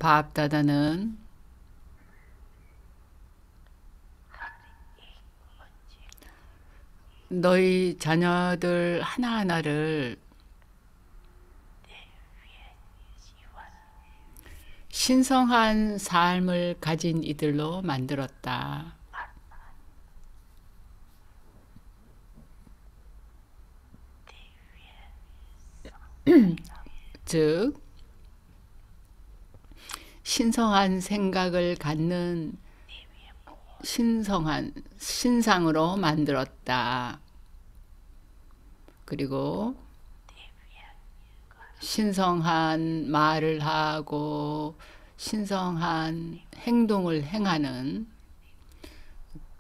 바압다다는 너희 자녀들 하나하나를 신성한 삶을 가진 이들로 만들었다. 즉, 신성한 생각을 갖는 신성한 신상으로 만들었다. 그리고 신성한 말을 하고 신성한 행동을 행하는,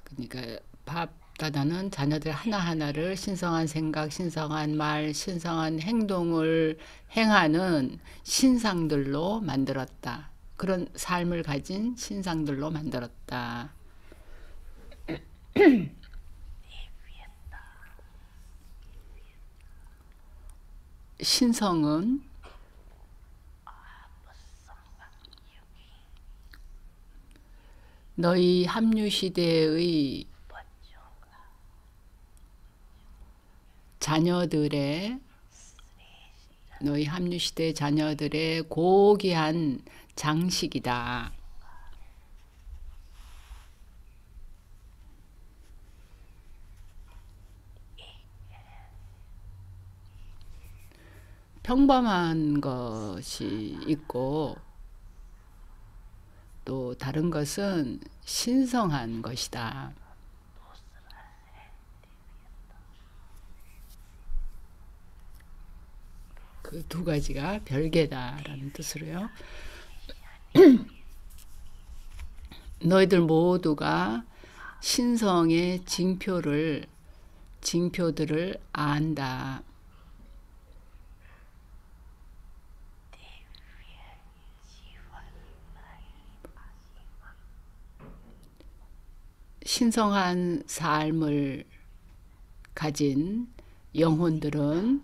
그러니까 밥다다는 자녀들 하나하나를 신성한 생각, 신성한 말, 신성한 행동을 행하는 신상들로 만들었다. 그런 삶을 가진 신상들로 만들었다. 신성은 너희 합류시대의 자녀들의 너희 합류시대 자녀들의 고귀한 장식이다. 평범한 것이 있고 또 다른 것은 신성한 것이다. 그 두 가지가 별개다라는 뜻으로요. 너희들 모두가 신성의 징표들을 안다. 신성한 삶을 가진 영혼들은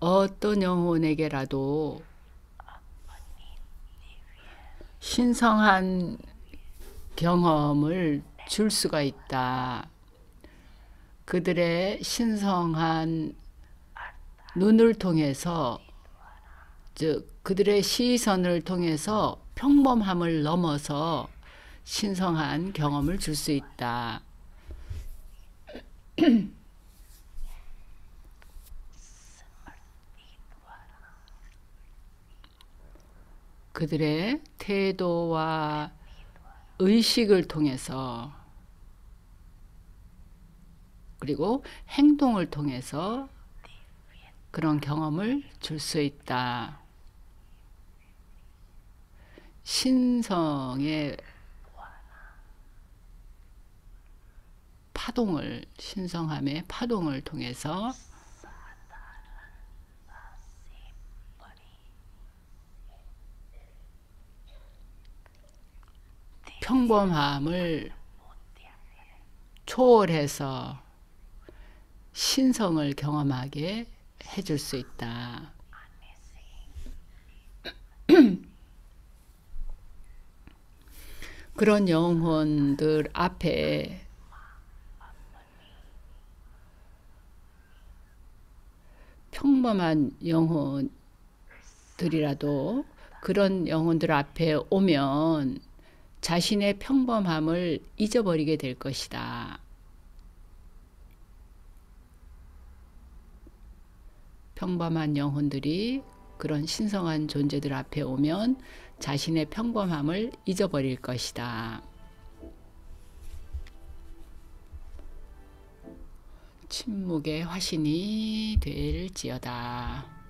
어떤 영혼에게라도 신성한 경험을 줄 수가 있다. 그들의 신성한 눈을 통해서, 즉 그들의 시선을 통해서 평범함을 넘어서 신성한 경험을 줄 수 있다. 그들의 태도와 의식을 통해서 그리고 행동을 통해서 그런 경험을 줄 수 있다. 신성의 파동을, 신성함의 파동을 통해서 평범함을 초월해서 신성을 경험하게 해줄 수 있다. 그런 영혼들 앞에 평범한 영혼들이라도 그런 영혼들 앞에 오면 자신의 평범함을 잊어버리게 될 것이다. 평범한 영혼들이 그런 신성한 존재들 앞에 오면 자신의 평범함을 잊어버릴 것이다. 침묵의 화신이 될지어다.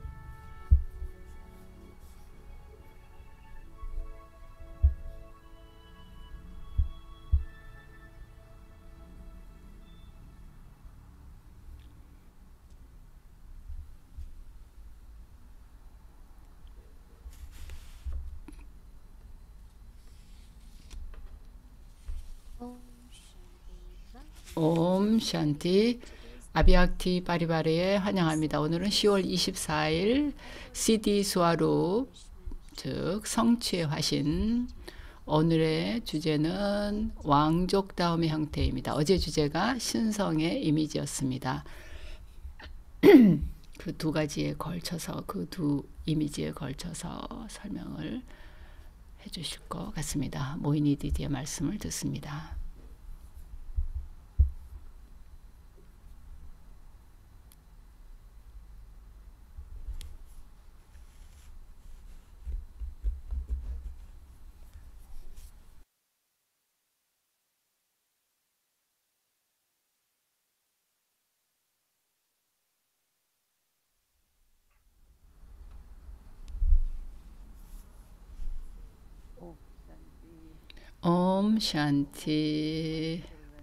옴 샨티. 아비학티 파리바리에 환영합니다. 오늘은 10월 24일 CD 수아루 즉 성취의 화신. 오늘의 주제는 왕족다움의 형태입니다. 어제 주제가 신성의 이미지였습니다. 그 두 가지에 걸쳐서 그 두 이미지에 걸쳐서 설명을 해주실 것 같습니다. 모이니 디디의 말씀을 듣습니다. 옴 샨티.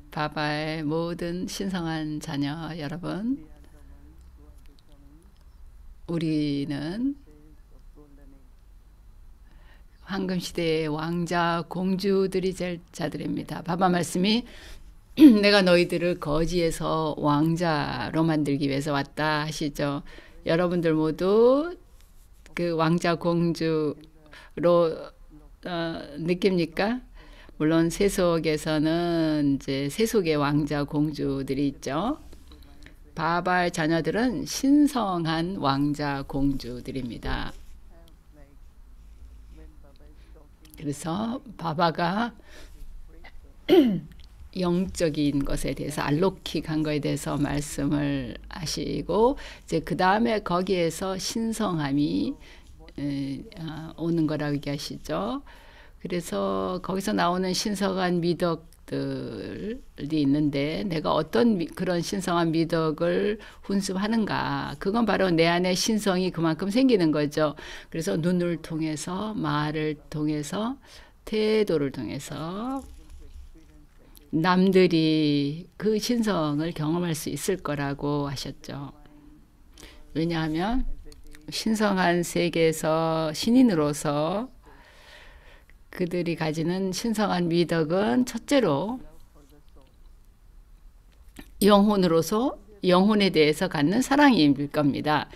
바바의 모든 신성한 자녀 여러분, 우리는 황금시대의 왕자 공주들이 될 자들입니다. 바바 말씀이 내가 너희들을 거지에서 왕자로 만들기 위해서 왔다 하시죠. 여러분들 모두 그 왕자 공주로 느낍니까? 물론 세속에서는 이제 세속의 왕자 공주들이 있죠. 바바의 자녀들은 신성한 왕자 공주들입니다. 그래서 바바가 영적인 것에 대해서 알로킥한 것에 대해서 말씀을 하시고, 이제 그 다음에 거기에서 신성함이 오는 거라고 얘기하시죠. 그래서 거기서 나오는 신성한 미덕들이 있는데, 내가 어떤 그런 신성한 미덕을 훈습하는가, 그건 바로 내 안에 신성이 그만큼 생기는 거죠. 그래서 눈을 통해서, 말을 통해서, 태도를 통해서 남들이 그 신성을 경험할 수 있을 거라고 하셨죠. 왜냐하면 신성한 세계에서 신인으로서 그들이 가지는 신성한 미덕은 첫째로 영혼으로서 영혼에 대해서 갖는 사랑일 겁니다.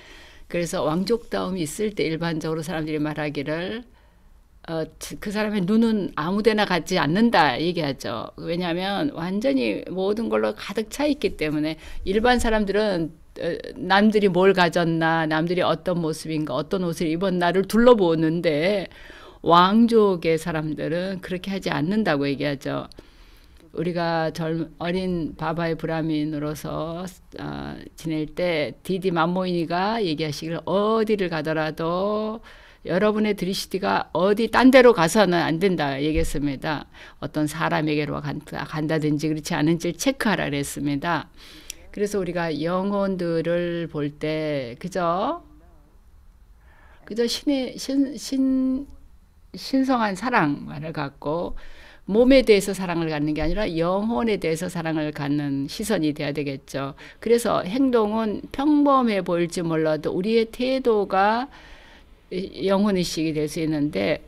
그래서 왕족다움이 있을 때 일반적으로 사람들이 말하기를 그 사람의 눈은 아무데나 가지 않는다 얘기하죠. 왜냐하면 완전히 모든 걸로 가득 차 있기 때문에. 일반 사람들은 남들이 뭘 가졌나, 남들이 어떤 모습인가, 어떤 옷을 입었나를 둘러보는데, 왕족의 사람들은 그렇게 하지 않는다고 얘기하죠. 우리가 어린 바바의 브라민으로서 지낼 때 디디 맘모이니가 얘기하시길, 어디를 가더라도 여러분의 드리시디가 어디 딴 데로 가서는 안 된다 얘기했습니다. 어떤 사람에게로 간다든지 그렇지 않은지를 체크하라 그랬습니다. 그래서 우리가 영혼들을 볼 때 그저 신성한 사랑만을 갖고 몸에 대해서 사랑을 갖는 게 아니라 영혼에 대해서 사랑을 갖는 시선이 돼야 되겠죠. 그래서 행동은 평범해 보일지 몰라도 우리의 태도가 영혼의식이 될 수 있는데,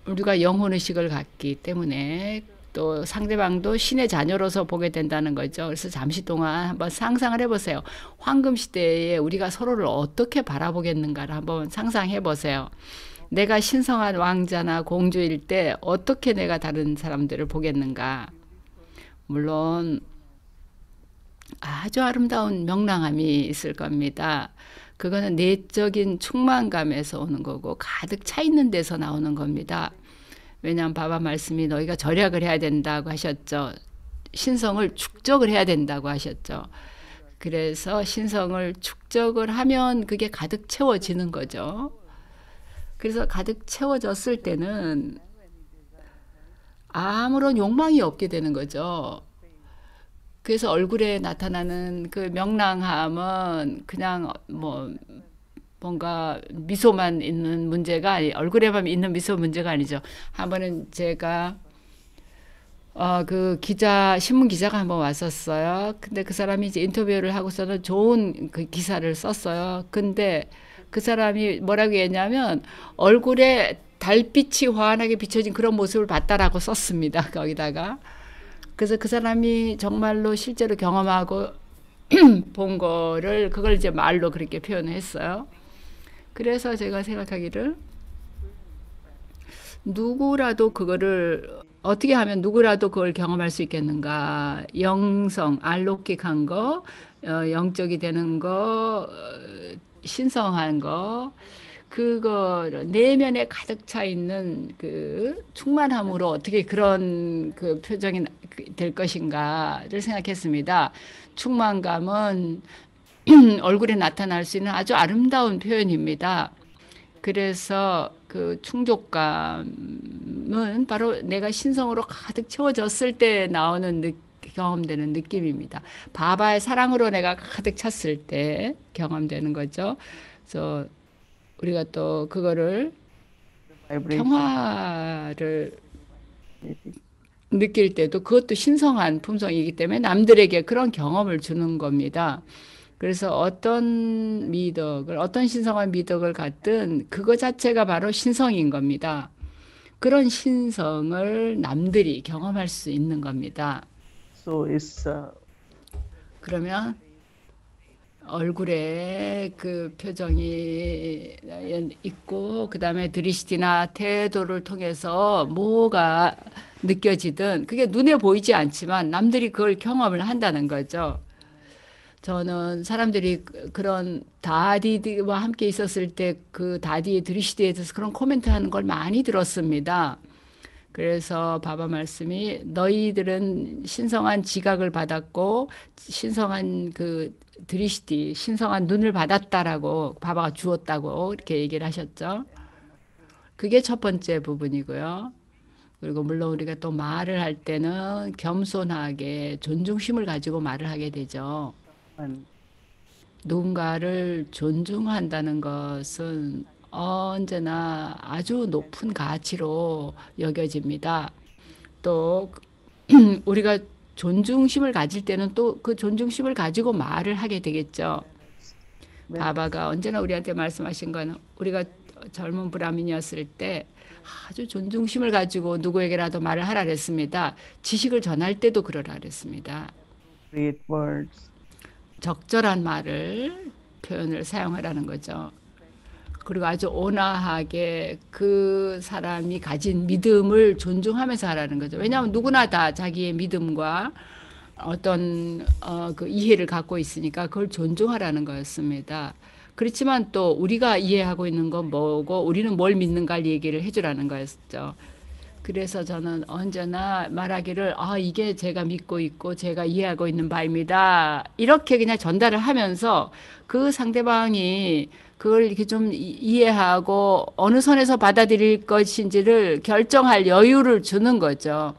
우리가 영혼의식을 갖기 때문에 또 상대방도 신의 자녀로서 보게 된다는 거죠. 그래서 잠시 동안 한번 상상을 해보세요. 황금시대에 우리가 서로를 어떻게 바라보겠는가를 한번 상상해 보세요. 내가 신성한 왕자나 공주일 때 어떻게 내가 다른 사람들을 보겠는가. 물론 아주 아름다운 명랑함이 있을 겁니다. 그거는 내적인 충만감에서 오는 거고 가득 차 있는 데서 나오는 겁니다. 왜냐하면 바바 말씀이 너희가 절약을 해야 된다고 하셨죠. 신성을 축적을 해야 된다고 하셨죠. 그래서 신성을 축적을 하면 그게 가득 채워지는 거죠. 그래서 가득 채워졌을 때는 아무런 욕망이 없게 되는 거죠. 그래서 얼굴에 나타나는 그 명랑함은 그냥 뭔가 미소만 있는 문제가 얼굴에만 있는 미소 문제가 아니죠. 한 번은 제가 그 신문 기자가 한번 왔었어요. 근데 그 사람이 이제 인터뷰를 하고서는 좋은 그 기사를 썼어요. 근데 그 사람이 뭐라고 했냐면 얼굴에 달빛이 환하게 비춰진 그런 모습을 봤다라고 썼습니다. 거기다가. 그래서 그 사람이 정말로 실제로 경험하고 본 거를 그걸 이제 말로 그렇게 표현했어요. 그래서 제가 생각하기를 누구라도 그거를 어떻게 하면 누구라도 그걸 경험할 수 있겠는가? 영성, 알록익한 거, 영적이 되는 거, 신성한 거, 그거 내면에 가득 차 있는 그 충만함으로 어떻게 그런 그 표정이 될 것인가를 생각했습니다. 충만감은 얼굴에 나타날 수 있는 아주 아름다운 표현입니다. 그래서 그 충족감은 바로 내가 신성으로 가득 채워졌을 때 나오는 경험되는 느낌입니다. 바바의 사랑으로 내가 가득 찼을 때 경험되는 거죠. 그래서 우리가 또 그거를 vibration. 평화를 느낄 때도 그것도 신성한 품성이기 때문에 남들에게 그런 경험을 주는 겁니다. 그래서 어떤 미덕을, 어떤 신성한 미덕을 갖든 그거 자체가 바로 신성인 겁니다. 그런 신성을 남들이 경험할 수 있는 겁니다. So is 그러면 얼굴에 그 표정이 있고, 그 다음에 드리시티나 태도를 통해서 뭐가 느껴지든 그게 눈에 보이지 않지만 남들이 그걸 경험을 한다는 거죠. 저는 사람들이 그런 다디와 함께 있었을 때 그 다디의 드리시티에 대해서 그런 코멘트 하는 걸 많이 들었습니다. 그래서 바바 말씀이 너희들은 신성한 지각을 받았고 신성한 그 드리시티, 신성한 눈을 받았다라고 바바가 주었다고 이렇게 얘기를 하셨죠. 그게 첫 번째 부분이고요. 그리고 물론 우리가 또 말을 할 때는 겸손하게 존중심을 가지고 말을 하게 되죠. and 누군가를 존중한다는 것은 언제나 아주 높은 가치로 여겨집니다. 또 우리가 존중심을 가질 때는 또 그 존중심을 가지고 말을 하게 되겠죠. when 바바가 언제나 우리한테 말씀하신 건 우리가 젊은 브라민이었을 때 아주 존중심을 가지고 누구에게라도 말을 하라 그랬습니다. 지식을 전할 때도 그러라 그랬습니다. create words 적절한 말을 표현을 사용하라는 거죠. 그리고 아주 온화하게 그 사람이 가진 믿음을 존중하면서 하라는 거죠. 왜냐하면 누구나 다 자기의 믿음과 어떤 그 이해를 갖고 있으니까 그걸 존중하라는 거였습니다. 그렇지만 또 우리가 이해하고 있는 건 뭐고 우리는 뭘 믿는가를 얘기를 해주라는 거였죠. 그래서 저는 언제나 말하기를 이게 제가 믿고 있고 제가 이해하고 있는 바입니다. 이렇게 그냥 전달을 하면서 그 상대방이 그걸 이렇게 좀 이해하고 어느 선에서 받아들일 것인지를 결정할 여유를 주는 거죠.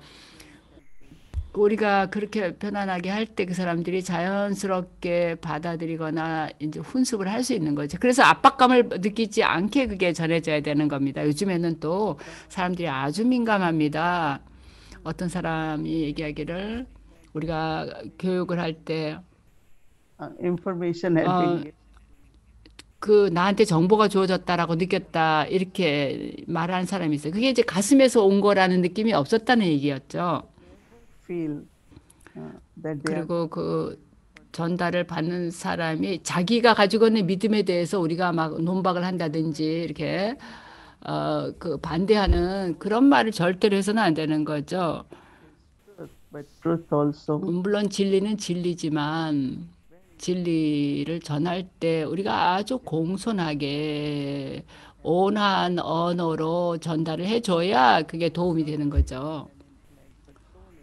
우리가 그렇게 편안하게 할 때 그 사람들이 자연스럽게 받아들이거나 이제 훈습을 할 수 있는 거죠. 그래서 압박감을 느끼지 않게 그게 전해져야 되는 겁니다. 요즘에는 또 사람들이 아주 민감합니다. 어떤 사람이 얘기하기를 우리가 교육을 할 때 information had been given. 그 나한테 정보가 주어졌다라고 느꼈다 이렇게 말하는 사람이 있어요. 그게 이제 가슴에서 온 거라는 느낌이 없었다는 얘기였죠. Feel that they are 그리고 그 전달을 받는 사람이 자기가 가지고 있는 믿음에 대해서 우리가 막 논박을 한다든지 이렇게 그 반대하는 그런 말을 절대로 해서는 안 되는 거죠. truth, but truth also 물론 진리는 진리지만 진리를 전할 때 우리가 아주 공손하게 온화한 언어로 전달을 해줘야 그게 도움이 되는 거죠.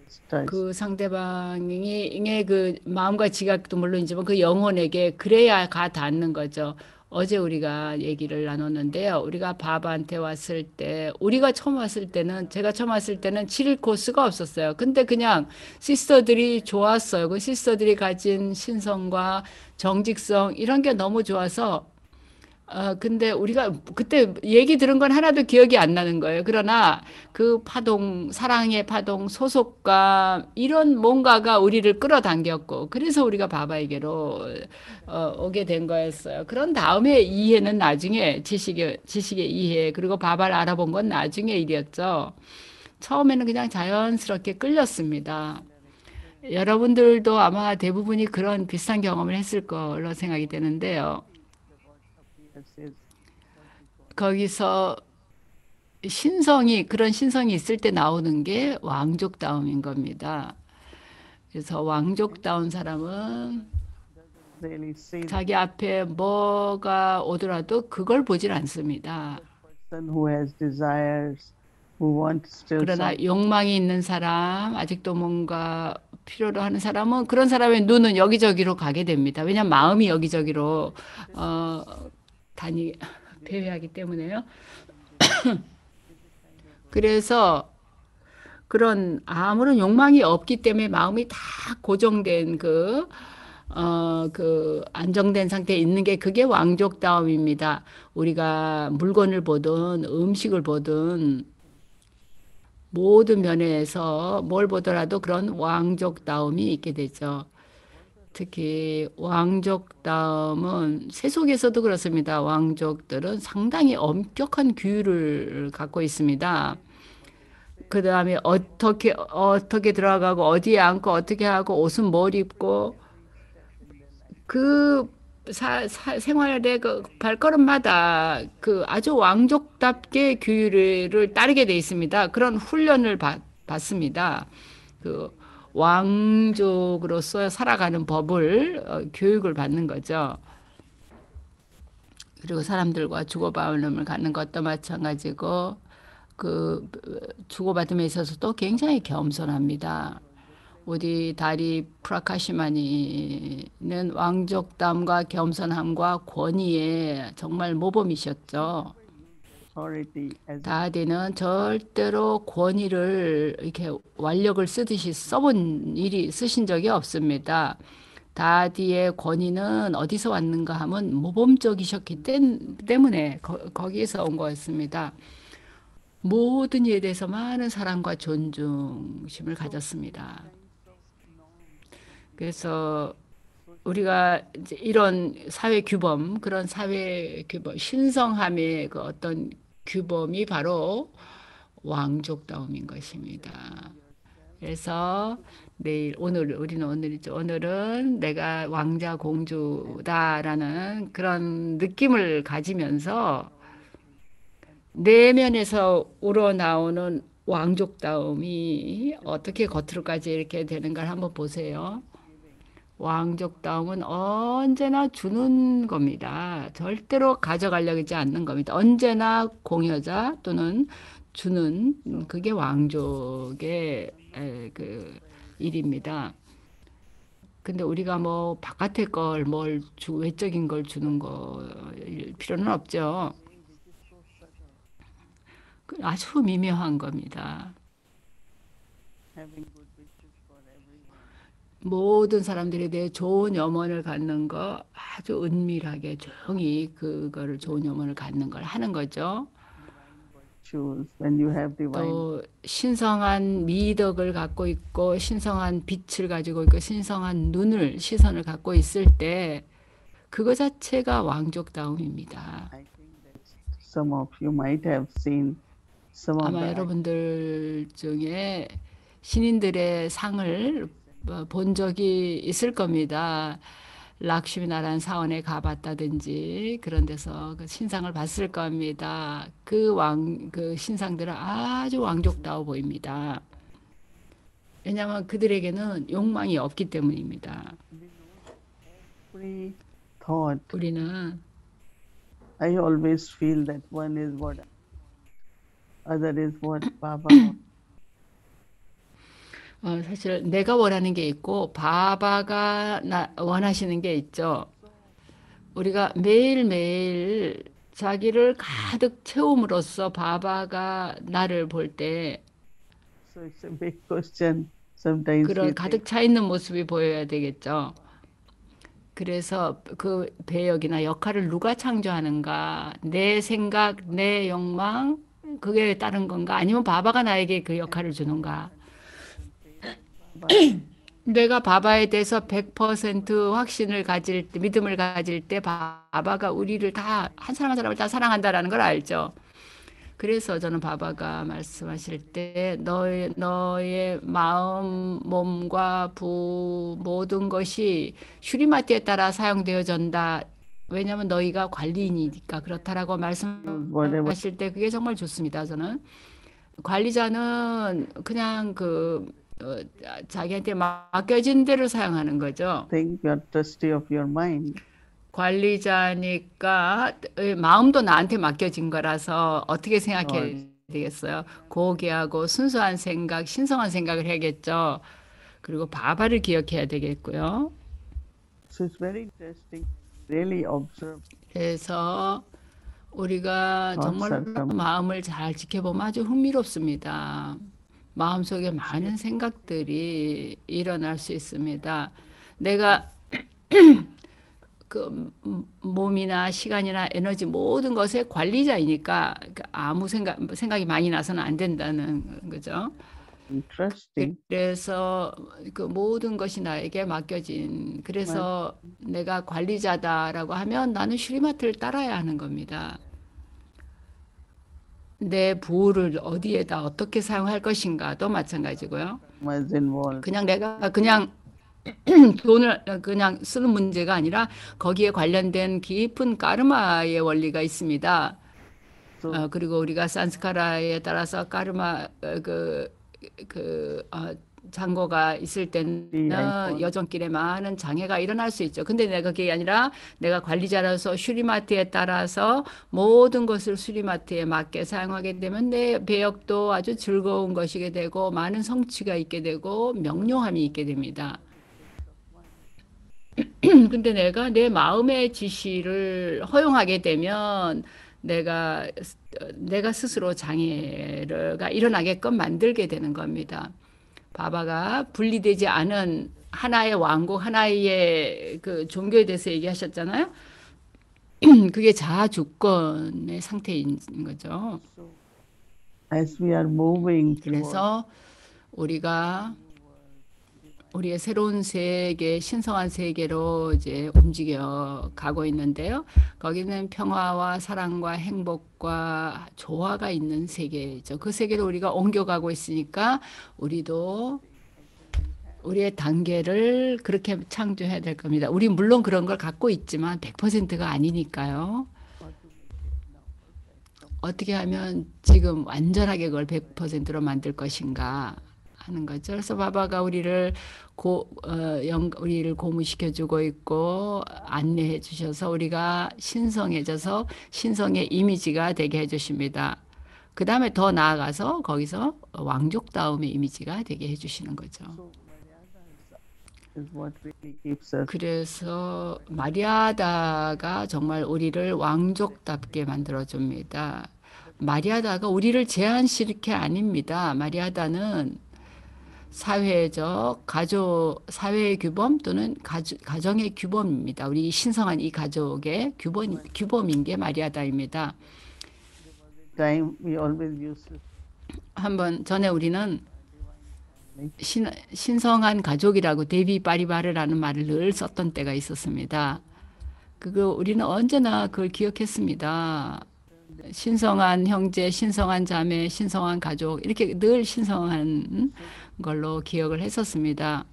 is touched. 그 상대방의 그 마음과 지각도 물론이지만 그 영혼에게 그래야 가 닿는 거죠. 어제 우리가 얘기를 나눴는데요. 우리가 바바한테 왔을 때, 우리가 처음 왔을 때는, 제가 처음 왔을 때는 7일 코스가 없었어요. 근데 그냥 시스터들이 좋았어요. 그 시스터들이 가진 신성과 정직성, 이런 게 너무 좋아서 근데 우리가 그때 얘기 들은 건 하나도 기억이 안 나는 거예요. 그러나 그 파동, 사랑의 파동, 소속감, 이런 뭔가가 우리를 끌어당겼고, 그래서 우리가 바바에게로 오게 된 거였어요. 그런 다음에 이해는 나중에, 지식의 이해, 그리고 바바를 알아본 건 나중에 일이었죠. 처음에는 그냥 자연스럽게 끌렸습니다. 여러분들도 아마 대부분이 그런 비슷한 경험을 했을 걸로 생각이 되는데요. appears is 거기서 신성이, 그런 신성이 있을 때 나오는 게 왕족다움인 겁니다. 그래서 왕족다운 사람은 really see the 자기 앞에 뭐가 오더라도 그걸 보질 않습니다. person who has desires, who wants still 그러나 some 욕망이 있는 사람, 아직도 뭔가 필요로 하는 사람은 그런 사람의 눈은 여기저기로 가게 됩니다. 왜냐하면 마음이 여기저기로 어, 배회하기 때문에요. 그래서 그런 아무런 욕망이 없기 때문에 마음이 다 고정된 그 안정된 상태에 있는 게 그게 왕족다움입니다. 우리가 물건을 보든 음식을 보든 모든 면에서 뭘 보더라도 그런 왕족다움이 있게 되죠. 특히 왕족다움은 세속에서도 그렇습니다. 왕족들은 상당히 엄격한 규율을 갖고 있습니다. 그 다음에 어떻게 들어가고 어디에 앉고 어떻게 하고 옷은 뭘 입고 그 생활의 그 발걸음마다 그 아주 왕족답게 규율을 따르게 돼 있습니다. 그런 훈련을 받습니다. 그 왕족으로서 살아가는 법을 교육을 받는 거죠. 그리고 사람들과 주고받음을 갖는 것도 마찬가지고 그 주고받음에 있어서도 굉장히 겸손합니다. 우리 다리 프라카시마니는 왕족담과 겸손함과 권위의 정말 모범이셨죠. authority as 다디는 절대로 권위를 이렇게 완력을 쓰듯이 쓰신 적이 없습니다. 다디의 권위는 어디서 왔는가 하면 모범적이셨기 때문에 거기에서 온 거였습니다. 모든 일에 대해서 많은 사랑과 존중심을 가졌습니다. 그래서 우리가 이제 이런 사회 규범, 그런 사회 규범, 신성함의 그 어떤 규범이 바로 왕족다움인 것입니다. 그래서 오늘은 내가 왕자 공주다라는 그런 느낌을 가지면서 내면에서 우러나오는 왕족다움이 어떻게 겉으로까지 이렇게 되는 걸 한번 보세요. 왕족다움은 언제나 주는 겁니다. 절대로 가져가려고 하지 않는 겁니다. 언제나 공여자 또는 주는 그게 왕족의 그 일입니다. 근데 우리가 뭐 바깥의 외적인 걸 주는 거 필요는 없죠. 아주 미묘한 겁니다. having good wishes for everyone. 모든 사람들에 대해 좋은 염원을 갖는 거 아주 은밀하게 조용히 그거를 좋은 염원을 갖는 걸 하는 거죠. Choose when you have divine 또 신성한 미덕을 갖고 있고 신성한 빛을 가지고 있고 신성한 시선을 갖고 있을 때 그거 자체가 왕족다움입니다. I think that some of you might have seen some of 아마 the 여러분들 중에 신인들의 상을 본 적이 있을 겁니다. 락슈미나라는 사원에 가봤다든지 그런 데서 그 신상을 봤을 겁니다. 그 신상들은 아주 왕족다워 보입니다. 왜냐하면 그들에게는 욕망이 없기 때문입니다. every thought. 우리는 I always feel that one is what other is what Baba wants. 사실 내가 원하는 게 있고 바바가 원하시는 게 있죠. 우리가 매일매일 자기를 가득 채움으로써 바바가 나를 볼 때 So it's a big question. Sometimes we 그런 think 가득 차 있는 모습이 보여야 되겠죠. 그래서 그 배역이나 역할을 누가 창조하는가? 내 생각, 내 욕망, 그게 다른 건가? 아니면 바바가 나에게 그 역할을 주는가? 내가 바바에 대해서 100% 확신을 가질 때, 믿음을 가질 때 바바가 우리를 다, 한 사람 한 사람을 다 사랑한다라는 걸 알죠. 그래서 저는 바바가 말씀하실 때 너의 마음, 몸과 모든 것이 슈리마티에 따라 사용되어진다. 왜냐하면 너희가 관리인이니까 그렇다라고 use whatever. 말씀하실 때 그게 정말 좋습니다. 저는 관리자는 그냥 어, 자기한테 맡겨진 대로 사용하는 거죠. Think you're trustee of your mind. 관리자니까 마음도 나한테 맡겨진 거라서 어떻게 Lord. 생각해야 되겠어요? 고귀하고 순수한 생각, 신성한 생각을 해야겠죠. 그리고 바바를 기억해야 되겠고요. So it's very interesting. Really observe 그래서 우리가 thoughts are 정말로 coming. 마음을 잘 지켜보면 아주 흥미롭습니다. 마음속에 많은 생각들이 일어날 수 있습니다. 내가 몸이나 시간이나 에너지 모든 것의 관리자이니까 아무 생각이 많이 나서는 안 된다는 거죠. Interesting. 그래서 그 모든 것이 나에게 맡겨진, But 그래서 내가 관리자다라고 하면 나는 슈리마트를 따라야 하는 겁니다. 내 부를 어디에다 어떻게 사용할 것인가도 마찬가지고요. was involved. 그냥 내가 그냥 돈을 그냥 쓰는 문제가 아니라 거기에 관련된 깊은 까르마의 원리가 있습니다. So 그리고 우리가 산스카라에 따라서 까르마 장고가 있을 때는 I follow. 여정길에 많은 장애가 일어날 수 있죠. 근데 내가 그게 아니라 내가 관리자라서 슈리마트에 따라서 모든 것을 슈리마트에 맞게 사용하게 되면 내 배역도 아주 즐거운 것이게 되고 많은 성취가 있게 되고 명료함이 있게 됩니다. 근데 내가 내 마음의 지시를 허용하게 되면 내가 스스로 장애가 일어나게끔 만들게 되는 겁니다. 바바가 분리되지 않은 하나의 왕국, 하나의 그 종교에 대해서 얘기하셨잖아요. 그게 자아 주권의 상태인 거죠. So as we are moving toward 그래서 우리가 우리의 새로운 세계, 신성한 세계로 이제 움직여 가고 있는데요. 거기는 평화와 사랑과 행복과 조화가 있는 세계죠. 그 세계로 우리가 옮겨가고 있으니까 우리도 우리의 단계를 그렇게 창조해야 될 겁니다. 우리 물론 그런 걸 갖고 있지만 100%가 아니니까요. 어떻게 하면 지금 완전하게 그걸 100%로 만들 것인가 하는 거죠. 그래서 바바가 우리를 고무시켜주고 있고 안내해 주셔서 우리가 신성해져서 신성의 이미지가 되게 해주십니다. 그 다음에 더 나아가서 거기서 왕족다움의 이미지가 되게 해주시는 거죠. is what really keeps us. 그래서 마리아다가 정말 우리를 왕족답게 만들어줍니다. 마리아다가 우리를 제한시킬 게 아닙니다. 마리아다는 사회의 규범 또는 가정의 규범입니다. 우리 신성한 이 가족의 규범인 게 마리아다입니다. Time we always used to 한번 전에 우리는 신성한 가족이라고 데비 바리바르라는 말을 늘 썼던 때가 있었습니다. 그거 우리는 언제나 그걸 기억했습니다. 신성한 형제, 신성한 자매, 신성한 가족 이렇게 늘 신성한 걸로 기억을 했었습니다.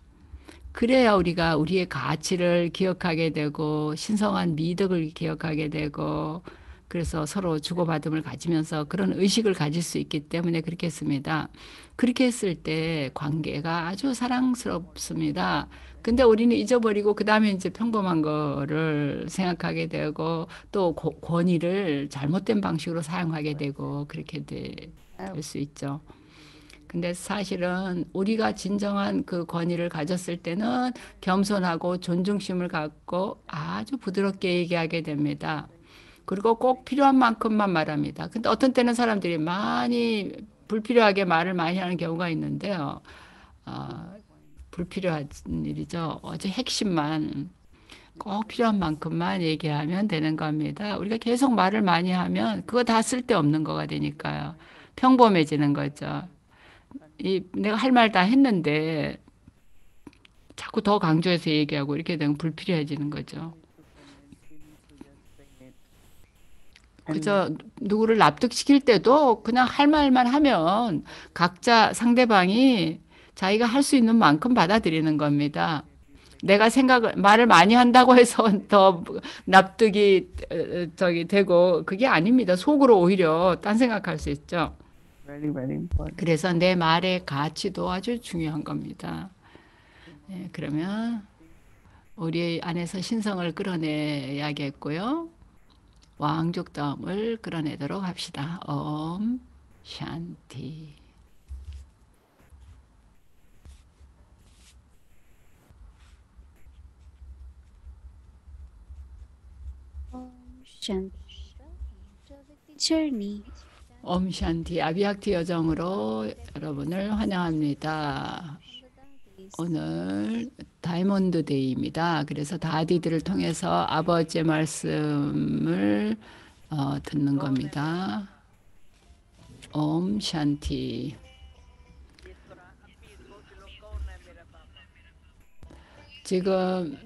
그래야 우리가 우리의 가치를 기억하게 되고 신성한 미덕을 기억하게 되고 그래서 서로 주고받음을 가지면서 그런 의식을 가질 수 있기 때문에 그렇게 했습니다. 그렇게 했을 때 관계가 아주 사랑스럽습니다. 근데 우리는 잊어버리고 그 다음에 이제 평범한 거를 생각하게 되고 또 권위를 잘못된 방식으로 사용하게 되고 그렇게 될 수 있죠. 근데 사실은 우리가 진정한 그 권위를 가졌을 때는 겸손하고 존중심을 갖고 아주 부드럽게 얘기하게 됩니다. 그리고 꼭 필요한 만큼만 말합니다. 근데 어떤 때는 사람들이 많이 불필요하게 말을 많이 하는 경우가 있는데요. 불필요한 일이죠. 어제 핵심만 꼭 필요한 만큼만 얘기하면 되는 겁니다. 우리가 계속 말을 많이 하면 그거 다 쓸데없는 거가 되니까요. 평범해지는 거죠. 내가 할 말 다 했는데 자꾸 더 강조해서 얘기하고 이렇게 되면 불필요해지는 거죠. And 그저 누구를 납득시킬 때도 그냥 할 말만 하면 각자 상대방이 자기가 할 수 있는 만큼 받아들이는 겁니다. 내가 생각을 말을 많이 한다고 해서 더 납득이 저기 되고 그게 아닙니다. 속으로 오히려 딴 생각할 수 있죠. very, very important. 그래서 내 말의 가치도 아주 중요한 겁니다. 예, 그러면 우리 안에서 신성을 끌어내야겠고요. 왕족다움을 끌어내도록 합시다. 옴 샨티. journey. 옴 샨티 아비학티 여정으로 여러분을 환영합니다. 오늘 다이몬드 데이입니다. 그래서 다디들을 통해서 아버지의 말씀을 듣는 겁니다. 옴 샨티. 지금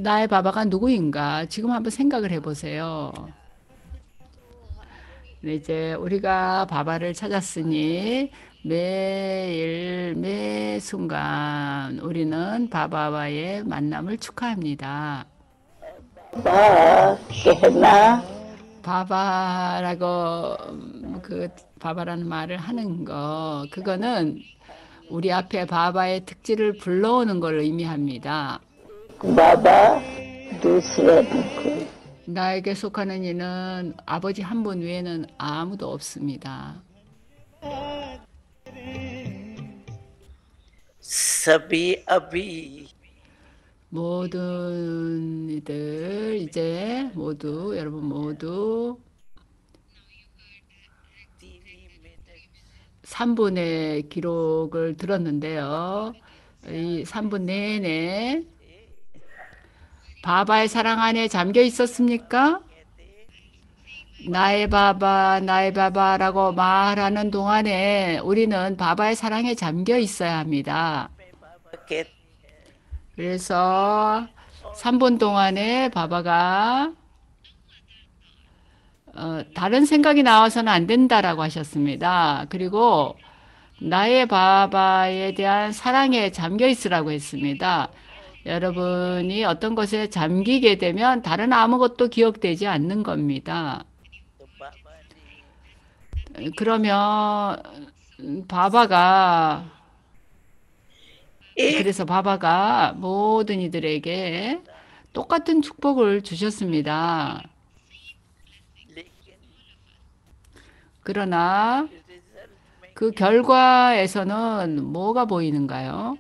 나의 바바가 누구인가? 지금 한번 생각을 해보세요. 이제 우리가 바바를 찾았으니 매일 매 순간 우리는 바바와의 만남을 축하합니다. 바바라고 그 바바라는 말을 하는 거 그거는 우리 앞에 바바의 특질을 불러오는 걸 의미합니다. बाबा दूसरे को 나에게 속하는 이는 아버지 한 분 외에는 아무도 없습니다. सभी अभी 모든 이들 이제 모두 여러분 모두 3분의 기록을 들었는데요. 이 3분 내내 바바의 사랑 안에 잠겨 있었습니까? 나의 바바라고 말하는 동안에 우리는 바바의 사랑에 잠겨 있어야 합니다. बाबा के 그래서 3분 동안에 바바가 다른 생각이 나와서는 안 된다라고 하셨습니다. 그리고 나의 바바에 대한 사랑에 잠겨 있으라고 했습니다. 여러분이 어떤 것에 잠기게 되면 다른 아무것도 기억되지 않는 겁니다. तो बाबा ने 그러면 바바가 एक 그래서 바바가 모든 이들에게 똑같은 축복을 주셨습니다. लेकिन 그러나 रिजल्ट में 그 결과에서는 뭐가 보이는가요?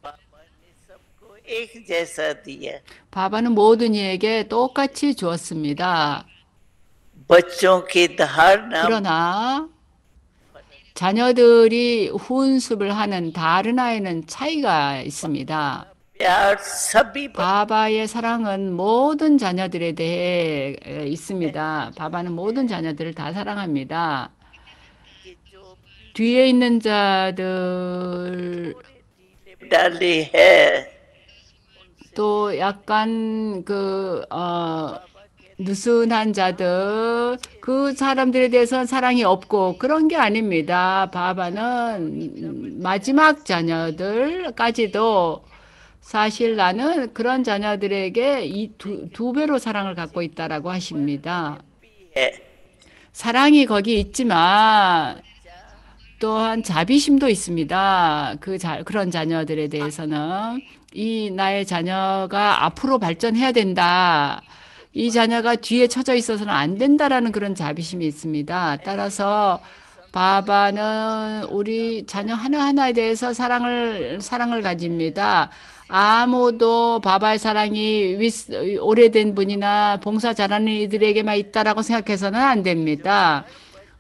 बाबा ने सबको एक जैसा दिया। 바바는 모든 이에게 똑같이 주었습니다. बच्चों की धारणा 그러나 자녀들이 훈습을 하는 다른 아이는 차이가 있습니다. प्यार सभी 바바의 사랑은 모든 자녀들에 대해 있습니다. 바바는 모든 자녀들을 다 사랑합니다. के जो 뒤에 있는 자들 डाली है 또 약간 느슨한 자들 그 사람들에 대해서는 사랑이 없고 그런 게 아닙니다. 바바는 마지막 자녀들까지도 사실 나는 그런 자녀들에게 이 두 배로 사랑을 갖고 있다라고 하십니다. है 사랑이 거기 있지만 또한 자비심도 있습니다. 그런 자녀들에 대해서는 이 나의 자녀가 앞으로 발전해야 된다. 이 자녀가 뒤에 처져 있어서는 안 된다라는 그런 자비심이 있습니다. 따라서 바바는 우리 자녀 하나하나에 대해서 사랑을 가집니다. 아무도 바바의 사랑이 오래된 분이나 봉사 잘하는 이들에게만 있다라고 생각해서는 안 됩니다.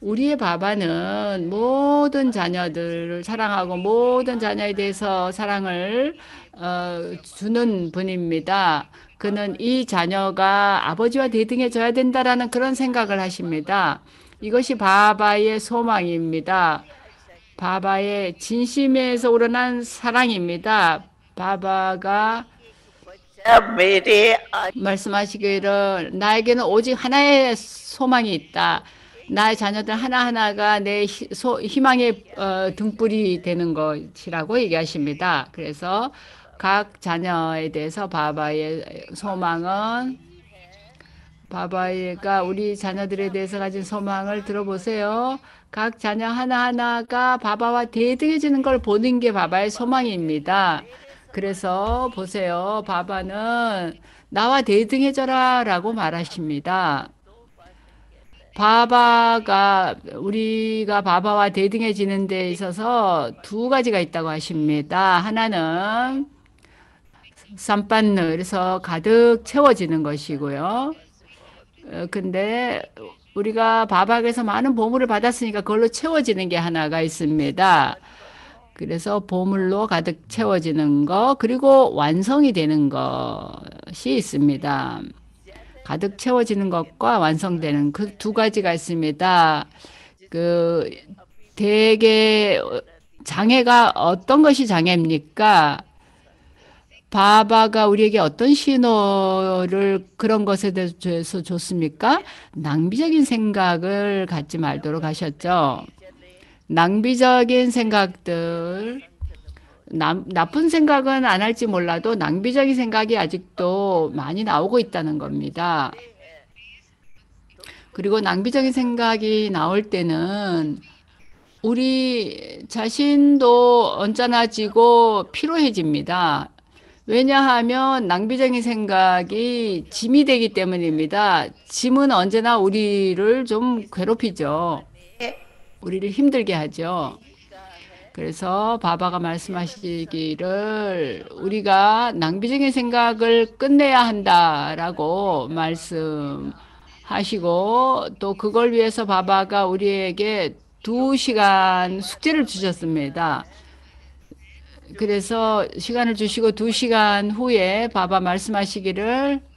우리의 바바는 모든 자녀들을 사랑하고 모든 자녀에 대해서 사랑을 주는 분입니다. 그는 이 자녀가 아버지와 대등해져야 된다라는 그런 생각을 하십니다. 이것이 바바의 소망입니다. 바바의 진심에서 우러난 사랑입니다. 바바가 जब मेरे 말씀하시기를 나에게는 오직 하나의 소망이 있다. 나의 자녀들 하나하나가 내 희망의 등불이 되는 것이라고 얘기하십니다. 그래서 각 자녀에 대해서 바바의 소망은 바바가 우리 자녀들에 대해서 가진 소망을 들어보세요. 각 자녀 하나하나가 바바와 대등해지는 걸 보는 게 바바의 소망입니다. 그래서 보세요. 바바는 나와 대등해져라 라고 말하십니다. 바바가 우리가 바바와 대등해지는 데 있어서 두 가지가 있다고 하십니다. 하나는 쌈빤느, 그래서 가득 채워지는 것이고요. 근데 우리가 바박에서 많은 보물을 받았으니까 그걸로 채워지는 게 하나가 있습니다. 그래서 보물로 가득 채워지는 거, 그리고 완성이 되는 것이 있습니다. 가득 채워지는 것과 완성되는 그 두 가지가 있습니다. 그 대개 장애가 어떤 것이 장애입니까? 바바가 우리에게 어떤 신호를 그런 것에 대해서 줬습니까? 낭비적인 생각을 갖지 말도록 하셨죠. 낭비적인 생각들, 나쁜 생각은 안 할지 몰라도 낭비적인 생각이 아직도 많이 나오고 있다는 겁니다. 그리고 낭비적인 생각이 나올 때는 우리 자신도 언짢아지고 피로해집니다. 왜냐하면 낭비적인 생각이 짐이 되기 때문입니다. 짐은 언제나 우리를 좀 괴롭히죠. 우리를 힘들게 하죠. 그래서 바바가 말씀하시기를 우리가 낭비적인 생각을 끝내야 한다라고 말씀하시고 또 그걸 위해서 바바가 우리에게 2시간 숙제를 주셨습니다. 그래서 시간을 주시고 2시간 후에 바바 말씀하시기를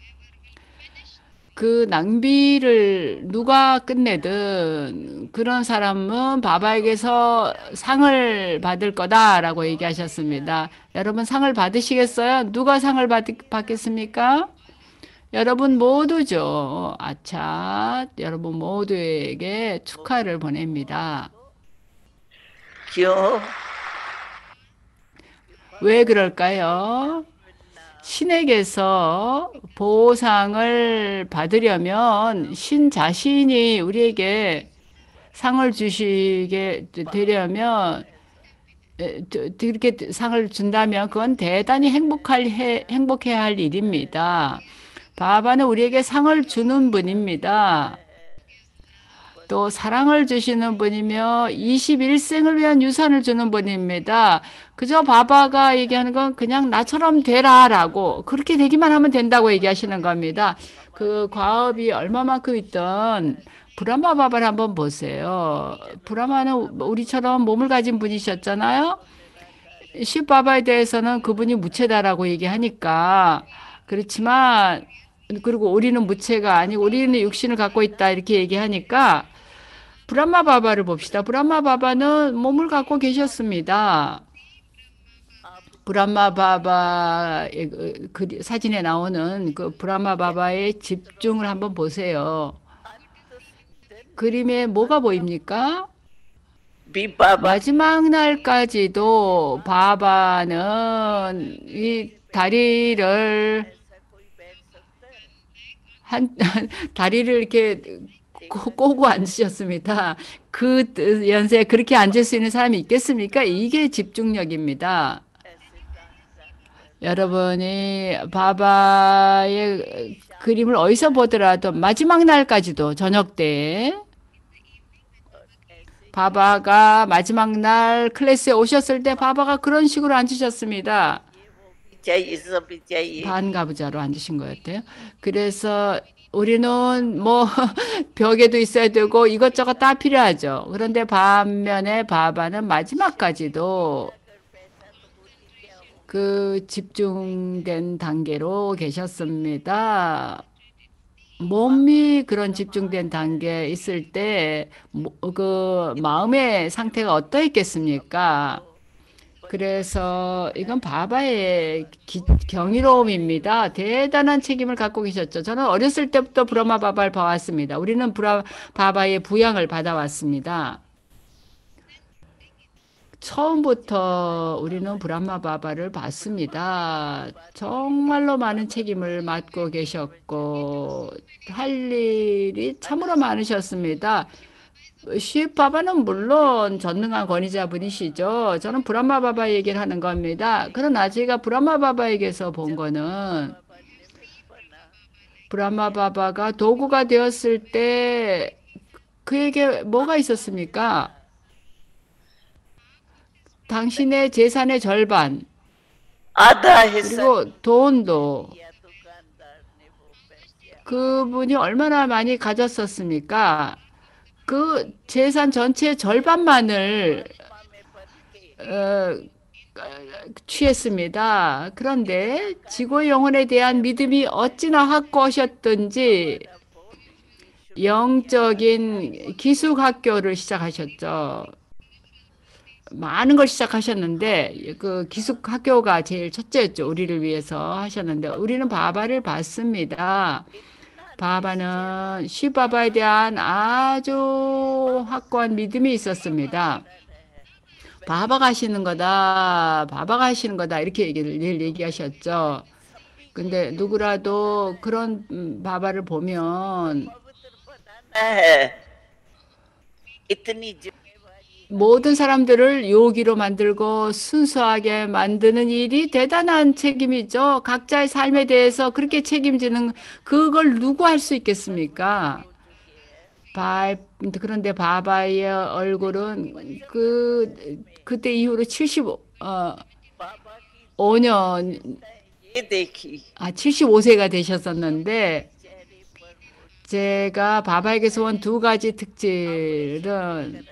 그 낭비를 누가 끝내든 그런 사람은 바바에게서 상을 받을 거다라고 얘기하셨습니다. 여러분 상을 받으시겠어요? 누가 상을 받겠습니까? 여러분 모두죠. 아차, 여러분 모두에게 축하를 보냅니다. क्यों 왜 그럴까요? 신에게서 보상을 받으려면 신 자신이 우리에게 상을 주시게 되려면 이렇게 상을 준다면 그건 대단히 행복해야 할 일입니다. 바바는 우리에게 상을 주는 분입니다. 또 사랑을 주시는 분이며 21생을 위한 유산을 주는 분입니다. 그저 바바가 얘기하는 건 그냥 나처럼 되라라고 그렇게 되기만 하면 된다고 얘기하시는 겁니다. 그 과업이 얼마만큼 있던 브라마 바바를 한번 보세요. 브라마는 우리처럼 몸을 가진 분이셨잖아요. 시바바에 대해서는 그분이 무체다라고 얘기하니까 그렇지만 그리고 우리는 무체가 아니고 우리는 육신을 갖고 있다 이렇게 얘기하니까 브라마 바바를 봅시다. 브라마 바바는 몸을 갖고 계셨습니다. 브라마 바바 사진에 나오는 그 브라마 바바의 집중을 한번 보세요. 그림에 뭐가 보입니까? भी बाबा 마지막 날까지도 바바는 이 다리를 다리를 이렇게 꼬고 앉으셨습니다. 그 연세에 그렇게 앉을 수 있는 사람이 있겠습니까? 이게 집중력입니다. 여러분이 바바의 그림을 어디서 보더라도 마지막 날까지도 저녁 때 바바가 마지막 날 클래스에 오셨을 때 바바가 그런 식으로 앉으셨습니다. चाहिए सब भी चाहिए 반가부자로 앉으신 거였대요. 그래서 우리는 뭐 벽에도 있어야 되고 이것저것 다 필요하죠. 그런데 반면에 바바는 마지막까지도 그 집중된 단계로 계셨습니다. 몸이 그런 집중된 단계에 있을 때 그 마음의 상태가 어떠했겠습니까? 그래서 이건 바바의 경이로움입니다. 대단한 책임을 갖고 계셨죠. 저는 어렸을 때부터 브라마 바바를 봐왔습니다. 우리는 바바의 부양을 받아왔습니다. 처음부터 우리는 브라마 바바를 봤습니다. 정말로 많은 책임을 맡고 계셨고 할 일이 참으로 많으셨습니다. 시읒 바바는 물론 전능한 권위자분이시죠. 저는 브라마 바바 얘기를 하는 겁니다. 그러나 제가 브라마 바바에게서 본 거는 브라마 바바가 도구가 되었을 때 그에게 뭐가 있었습니까? 당신의 재산의 절반, आधा हिस्सा 그리고 돈도 या दुकानदार ने वो बेचा 그분이 얼마나 많이 가졌었습니까? 그 재산 전체의 절반만을 में पड़ के 어, 취했습니다. 그런데 지구의 영혼에 대한 믿음이 어찌나 확고하셨던지 영적인 기숙학교를 시작하셨죠. 많은 걸 시작하셨는데 그 기숙학교가 제일 첫째였죠. 우리를 위해서 하셨는데 우리는 바바를 봤습니다. 바바는 시바바에 대한 아주 확고한 믿음이 있었습니다. 바바가 하시는 거다, 바바가 하시는 거다 이렇게 늘 얘기하셨죠. 근데 누구라도 그런 바바를 보면 है इतनी जिम्मेवारी 모든 사람들을 요기로 만들고 순수하게 만드는 일이 대단한 책임이죠. 각자의 삶에 대해서 그렇게 책임지는 그걸 누구 할 수 있겠습니까? 그런데 바바의 얼굴은 그때 이후로 5년, ये देखी 75세가 되셨었는데 제가 바바에게서 온 두 가지 특질은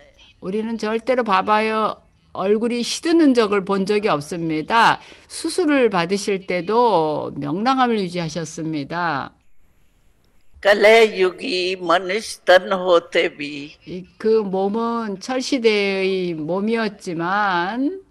우리는 절대로 바바의 얼굴이 시드는 적을 본 적이 없습니다. 수술을 받으실 때도 명랑함을 유지하셨습니다. कलह युगी मनुष्य तन होते भी 그 몸은 철시대의 몸이었지만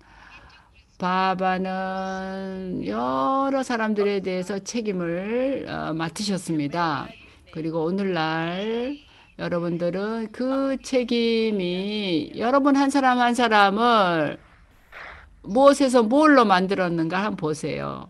바바는 여러 사람들에 대해서 책임을 맡으셨습니다. 그리고 오늘날 여러분들은 그 책임이 여러분 한 사람 한 사람을 무엇에서 뭘로 만들었는가 한번 보세요.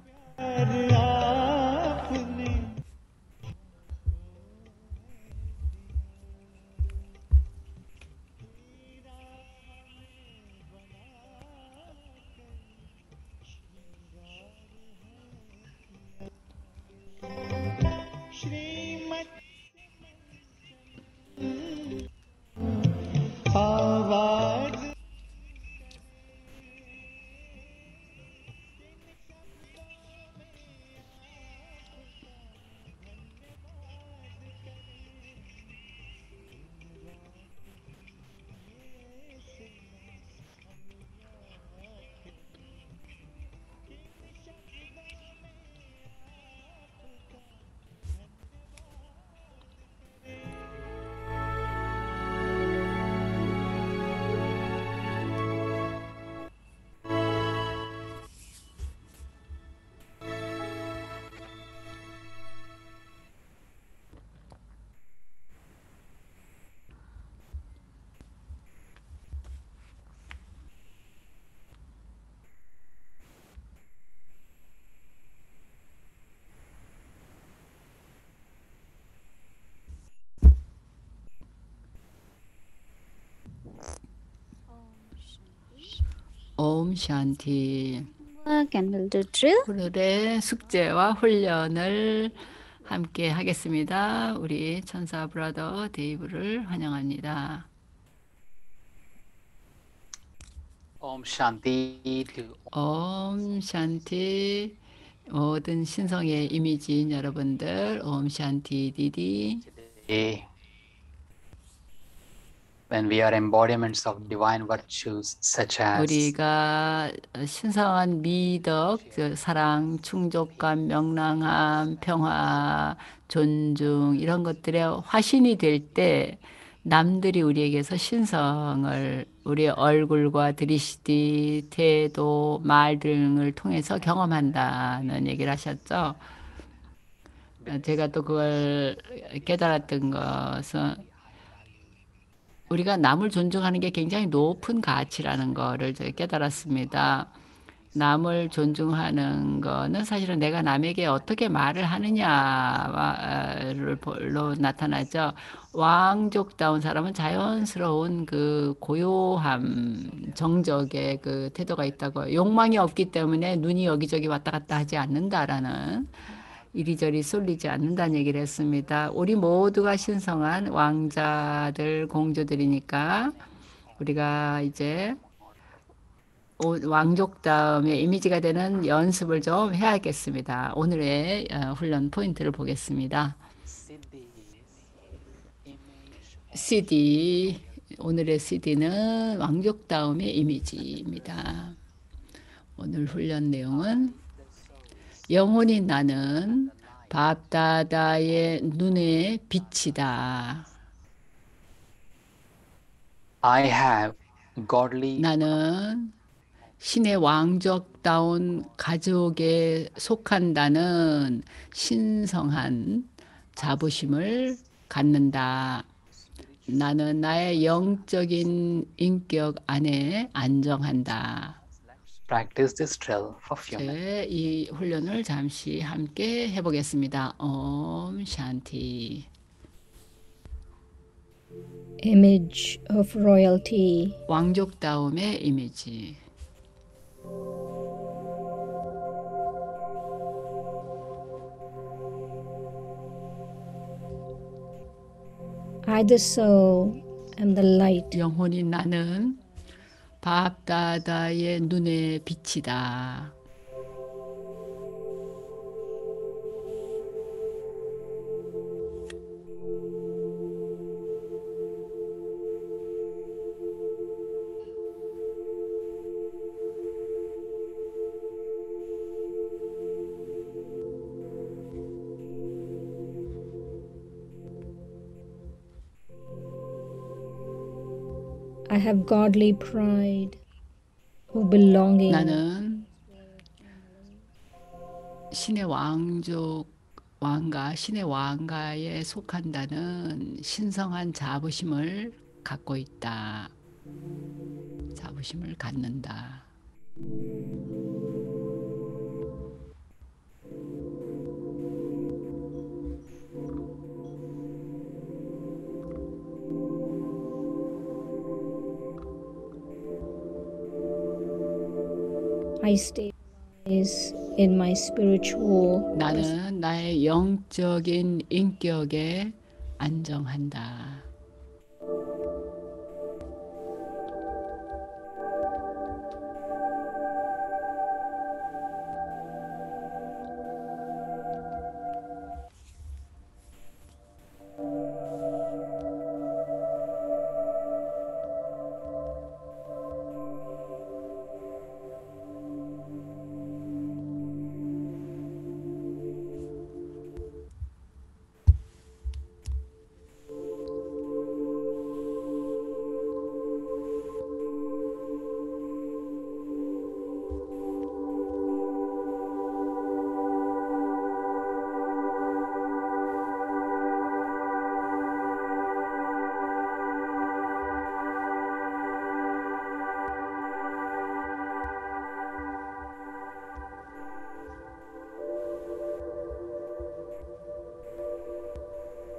옴 샨티. Candle to drill. 오늘의 숙제와 훈련을 함께 하겠습니다. 우리 천사 브라더 데이브를 환영합니다. Om Shanti to 옴 샨티. 모든 신성의 이미지인 여러분들, 옴 샨티 디디. today. When we are embodiments of divine virtues such as 우리가 신성한 미덕, 사랑, 충족감, 명랑함, 평화, 존중 이런 것들의 화신이 될 때 남들이 우리에게서 신성을 우리의 얼굴과 드리시디, 태도, 말 등을 통해서 경험한다는 얘기를 하셨죠. 제가 또 그걸 깨달았던 것은 우리가 남을 존중하는 게 굉장히 높은 가치라는 거를 제가 깨달았습니다. 남을 존중하는 거는 사실은 내가 남에게 어떻게 말을 하느냐로 나타나죠. 왕족다운 사람은 자연스러운 그 고요함, 정적의 그 태도가 있다고. 욕망이 없기 때문에 눈이 여기저기 왔다 갔다 하지 않는다라는, 이리저리 쏠리지 않는다는 얘기를 했습니다. 우리 모두가 신성한 왕자들, 공주들이니까 우리가 이제 왕족다움의 이미지가 되는 연습을 좀 해야겠습니다. 오늘의 훈련 포인트를 보겠습니다. CD, 오늘의 CD는 왕족다움의 이미지입니다. 오늘 훈련 내용은 영혼이 나는 밥다다의 눈의 빛이다. I have godly 나는 신의 왕족다운 가족에 속한다는 신성한 자부심을 갖는다. 나는 나의 영적인 인격 안에 안정한다. practice this drill for few minutes. 이 훈련을 잠시 함께 해보겠습니다. 옴 샨티. Image of royalty. 왕족다움의 이미지. I, the soul, am the light. 영혼이 나는 밥다다의 눈의 빛이다. I have godly pride of belonging. 나는 신의 왕가, 신의 왕가에 속한다는 신성한 자부심을 갖고 있다. 자부심을 갖는다. I stay in my spiritual. 나는 나의 영적인 인격에 안정한다.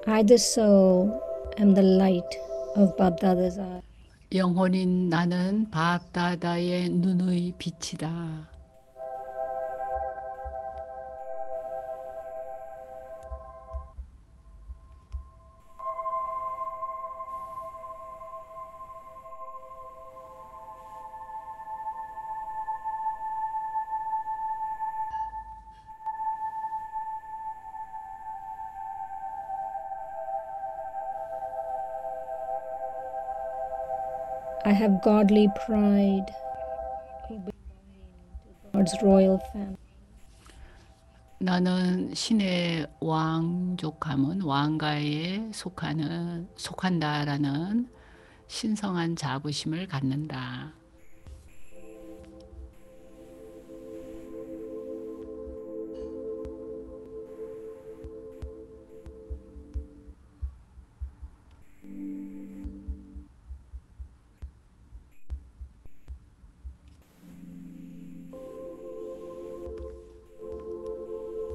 I, the soul, am the light of Babdada's eye. 영혼인 나는 밥다다의 눈의 빛이다. I have godly pride of belonging to God's royal family. 나는 신의 왕족함은 왕가에 속한다라는 신성한 자부심을 갖는다.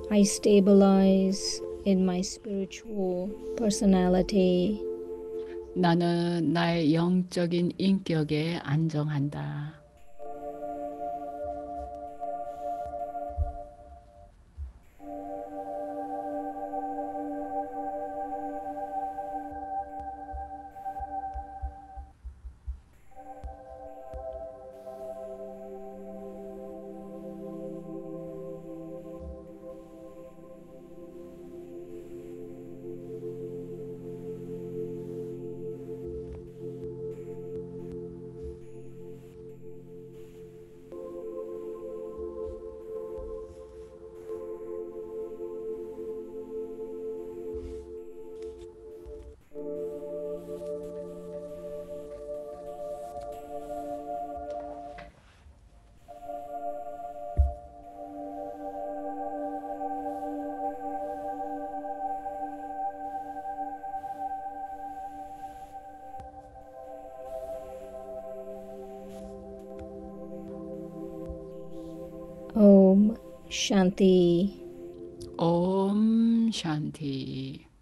I stabilize in my spiritual personality. 나는 나의 영적인 인격에 안정한다. Om Shanti. 옴 샨티.